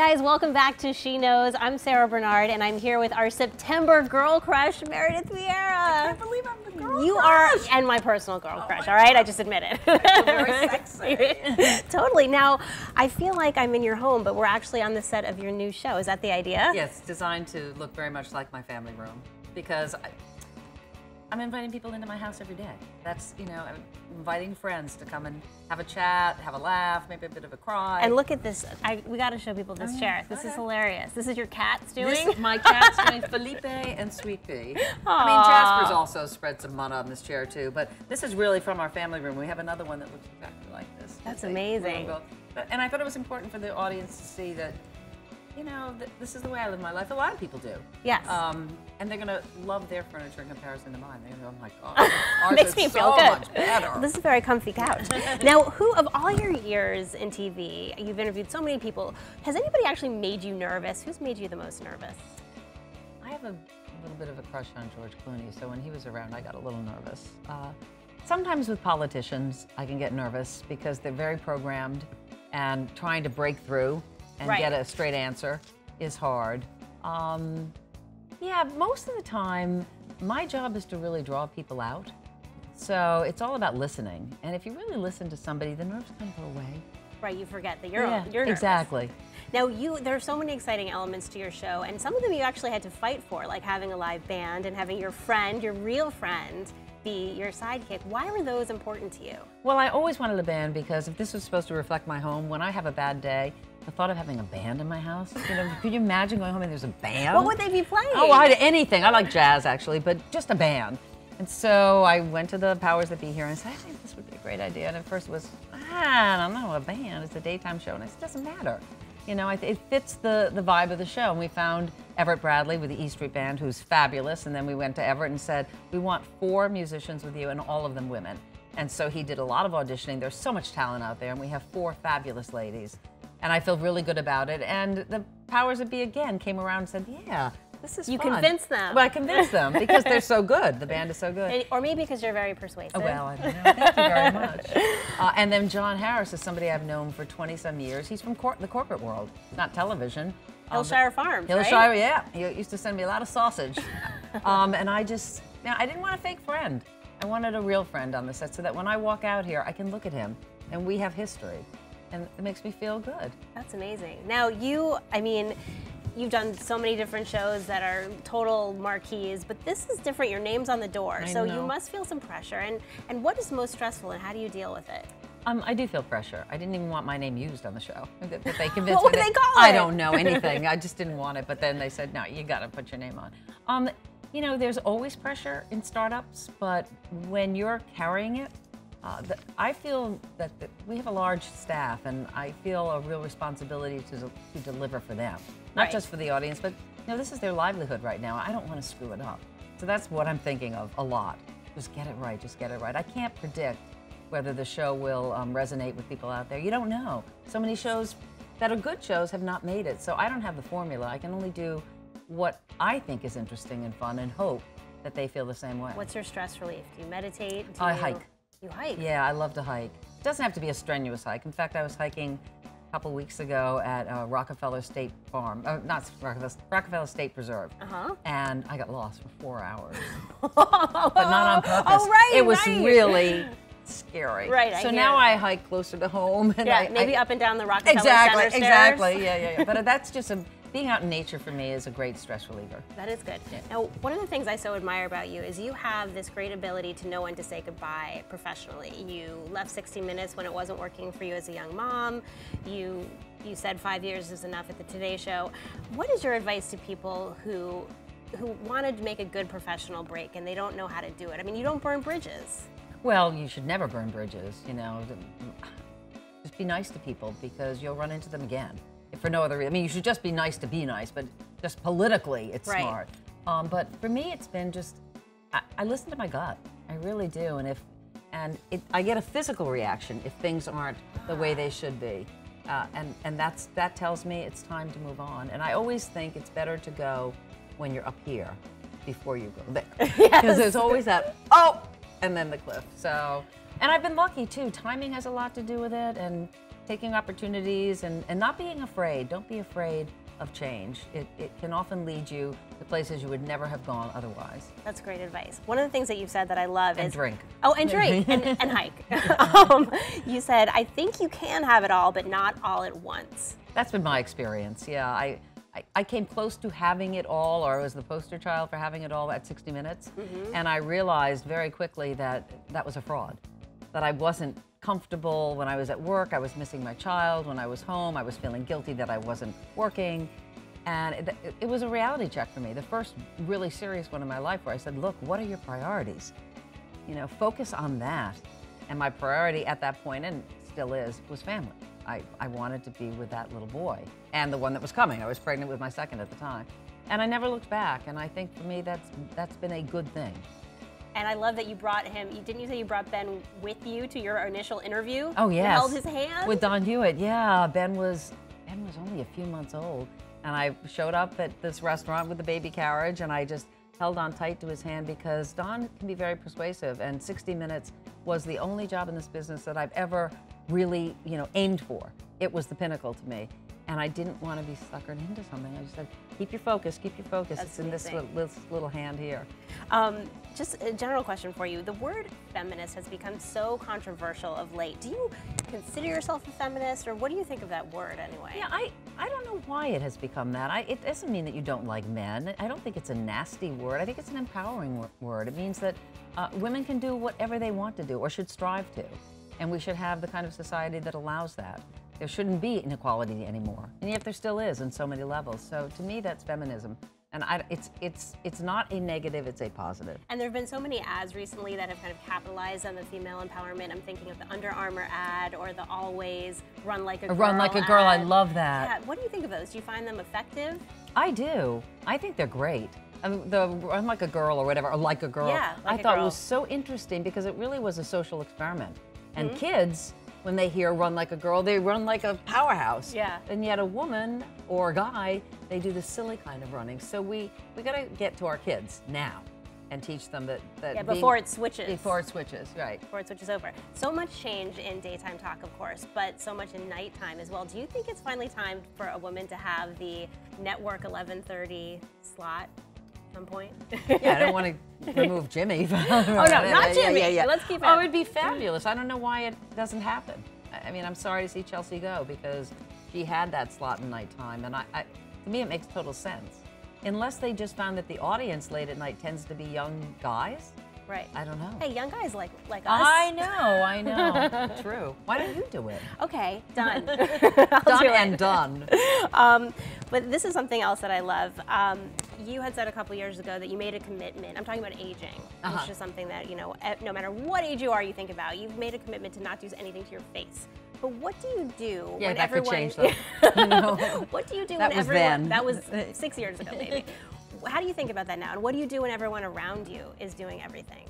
guys, welcome back to She Knows. I'm Sarah Bernard, and I'm here with our September girl crush, Meredith Vieira. I can't believe I'm the girl You crush. are, and my personal girl crush, all right? I just admit it. Very sexy. Totally. Now, I feel like I'm in your home, but we're actually on the set of your new show. Is that the idea? Yes, designed to look very much like my family room, because I'm inviting people into my house every day. That's, you know, I'm inviting friends to come and have a chat, have a laugh, maybe a bit of a cry. And look at this. We got to show people this chair. This is hilarious. This is your cat's doing? This, my cat's doing Felipe and Sweet Pea. I mean, Jasper's also spread some mud on this chair too, but this is really from our family room. We have another one that looks exactly like this. That's amazing. And I thought it was important for the audience to see that, you know, this is the way I live my life. A lot of people do. Yes. And they're going to love their furniture in comparison to mine. They're going to go, oh my God, ours Makes is me feel so good. much better. This is a very comfy couch. Now, who of all your years in TV, you've interviewed so many people, has anybody actually made you nervous? Who's made you the most nervous? I have a little bit of a crush on George Clooney, so when he was around, I got a little nervous. Sometimes with politicians, I can get nervous because they're very programmed, and trying to break through and get a straight answer is hard. Yeah, most of the time, my job is to really draw people out. So it's all about listening. And if you really listen to somebody, the nerves kind of go away. Right, you forget that you're nervous. Exactly. Now, there are so many exciting elements to your show, and some of them you actually had to fight for, like having a live band and having your friend, your real friend, be your sidekick. Why were those important to you? Well, I always wanted a band because if this was supposed to reflect my home, when I have a bad day, the thought of having a band in my house, you know, could you imagine going home and there's a band? What would they be playing? Oh, anything. I like jazz, actually, but just a band. And so I went to the powers that be here and I said, I think this would be a great idea. And at first it was, I don't know, a band. It's a daytime show. And I said, it doesn't matter. You know, it fits the vibe of the show. And we found Everett Bradley with the E Street Band, who's fabulous. And then we went to Everett and said, we want 4 musicians with you, and all of them women. And so he did a lot of auditioning. There's so much talent out there, and we have 4 fabulous ladies. And I feel really good about it. And the powers that be again came around and said, yeah, this is fun. You convinced them. Well, I convinced them because they're so good. The band is so good. Or maybe because you're very persuasive. Oh, well, I don't know. Thank you very much. And then John Harris is somebody I've known for 20-some years. He's from the corporate world, not television. Hillshire Farms, Hillshire, right? yeah. He used to send me a lot of sausage. And I didn't want a fake friend. I wanted a real friend on the set so that when I walk out here, I can look at him and we have history. And it makes me feel good. That's amazing. Now, you've done so many different shows that are total marquees, but this is different. Your name's on the door, so you must feel some pressure. And what is most stressful, and how do you deal with it? I do feel pressure. I didn't even want my name used on the show. They convinced What would me they call it? I don't know anything. I just didn't want it, but then they said, no, you got to put your name on. You know, there's always pressure in startups, but when you're carrying it, I feel that we have a large staff, and I feel a real responsibility to deliver for them. Not just for the audience, but you know, this is their livelihood right now. I don't want to screw it up. So that's what I'm thinking of a lot. Just get it right, just get it right. I can't predict whether the show will resonate with people out there. You don't know. So many shows that are good shows have not made it. So I don't have the formula. I can only do what I think is interesting and fun and hope that they feel the same way. What's your stress relief? Do you meditate? I hike. You hike? Yeah, I love to hike. It doesn't have to be a strenuous hike. In fact, I was hiking a couple weeks ago at Rockefeller State Farm, not Rockefeller State Preserve. And I got lost for 4 hours. But not on purpose. Oh, right, it was really scary. Right, so now I hike closer to home. And maybe up and down the Rockefeller Center stairs. Exactly, yeah. But that's just being out in nature for me is a great stress reliever. That is good. Yeah. Now, one of the things I so admire about you is you have this great ability to know when to say goodbye professionally. You left 60 Minutes when it wasn't working for you as a young mom. You said 5 years is enough at the Today Show. What is your advice to people who want to make a good professional break and they don't know how to do it? I mean, you don't burn bridges. Well, you should never burn bridges, you know. Just be nice to people because you'll run into them again. For no other reason. I mean, you should just be nice to be nice, but just politically, it's smart. But for me, it's been just, I listen to my gut. I really do. And I get a physical reaction if things aren't the way they should be. And that tells me it's time to move on. And I always think it's better to go when you're up here before you go there. Because there's always that, and then the cliff. So, and I've been lucky too. Timing has a lot to do with it. And taking opportunities and not being afraid. Don't be afraid of change. It can often lead you to places you would never have gone otherwise. That's great advice. One of the things that you've said that I love is drink. Oh, and drink and hike. You said, I think you can have it all, but not all at once. That's been my experience. Yeah, I came close to having it all, or I was the poster child for having it all at 60 Minutes. And I realized very quickly that that was a fraud, that I wasn't comfortable when I was at work. I was missing my child. When I was home, I was feeling guilty that I wasn't working. And it was a reality check for me, the first really serious one in my life, where I said, look, what are your priorities? You know, focus on that. And my priority at that point, and still is, was family. I wanted to be with that little boy and the one that was coming. I was pregnant with my second at the time. And I never looked back. And I think for me, that's been a good thing. And I love that you brought him, didn't you say you brought Ben with you to your initial interview? Oh, yes. You held his hand? With Don Hewitt, yeah. Ben was only a few months old. And I showed up at this restaurant with the baby carriage, and I just held on tight to his hand, because Don can be very persuasive, and 60 Minutes was the only job in this business that I've ever really, aimed for. It was the pinnacle to me. And I didn't want to be suckered into something. I just said, keep your focus, keep your focus. That's it's in this little hand here. Just a general question for you. The word feminist has become so controversial of late. Do you consider yourself a feminist, or what do you think of that word anyway? Yeah, I don't know why it has become that. It doesn't mean that you don't like men. I don't think it's a nasty word. I think it's an empowering word. It means that women can do whatever they want to do, or should strive to. And we should have the kind of society that allows that. There shouldn't be inequality anymore, and yet there still is in so many levels. So to me, that's feminism, and it's not a negative; it's a positive. And there have been so many ads recently that have kind of capitalized on the female empowerment. I'm thinking of the Under Armour ad, or the Always Run Like a Girl. Run Like a Girl, ad. I love that. Yeah. What do you think of those? Do you find them effective? I do. I think they're great. The Run Like a Girl, or whatever, or Like a Girl. Yeah, like I thought a girl. it was so interesting, because it really was a social experiment, and kids, when they hear Run Like a Girl, they run like a powerhouse. Yeah. And yet a woman or a guy, they do the silly kind of running. So we got to get to our kids now and teach them that Yeah, before it switches. Before it switches, right. Before it switches over. So much change in daytime talk, of course, but so much in nighttime as well. Do you think it's finally time for a woman to have the network 11:30 slot? Some point. Yeah, I don't want to remove Jimmy. Oh no, not Jimmy. Yeah. Let's keep it. Oh, it'd be fabulous. I don't know why it doesn't happen. I mean, I'm sorry to see Chelsea go, because she had that slot in nighttime, and to me it makes total sense. Unless they just found that the audience late at night tends to be young guys. Right. I don't know. Hey, young guys like us. I know. True. Why don't you do it? Okay, done. Done and done. But this is something else that I love. You had said a couple years ago that you made a commitment. I'm talking about aging, which is something that, no matter what age you are, you think about. You've made a commitment to not do anything to your face. But what do you do when that everyone... could change though. What do you do that when was everyone... then. That was 6 years ago, maybe. How do you think about that now? And what do you do when everyone around you is doing everything?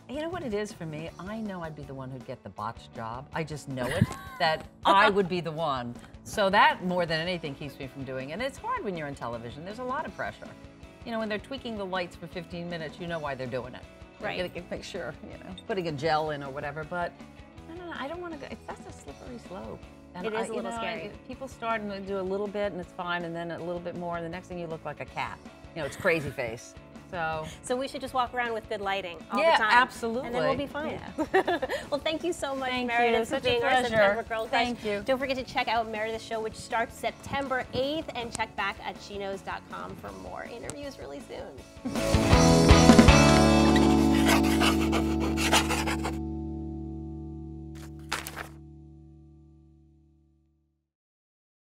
You know what it is for me? I know I'd be the one who'd get the botched job. I just know it, that I would be the one. So that, more than anything, keeps me from doing it. And it's hard when you're in television. There's a lot of pressure. When they're tweaking the lights for 15 minutes, you know why they're doing it. Right. You gotta make sure, putting a gel in or whatever. But no, I don't want to go. That's a slippery slope. And it is a little scary. People start and they do a little bit and it's fine, and then a little bit more, and the next thing you look like a cat. It's crazy face. So we should just walk around with good lighting all the yeah, time. absolutely. And then we'll be fine. Yeah. Well, thank you so much, Thank Meredith, you. for Such being a our pleasure. September Girl Crush. Thank you. Don't forget to check out Meredith's show, which starts September 8th, and check back at sheknows.com for more interviews really soon.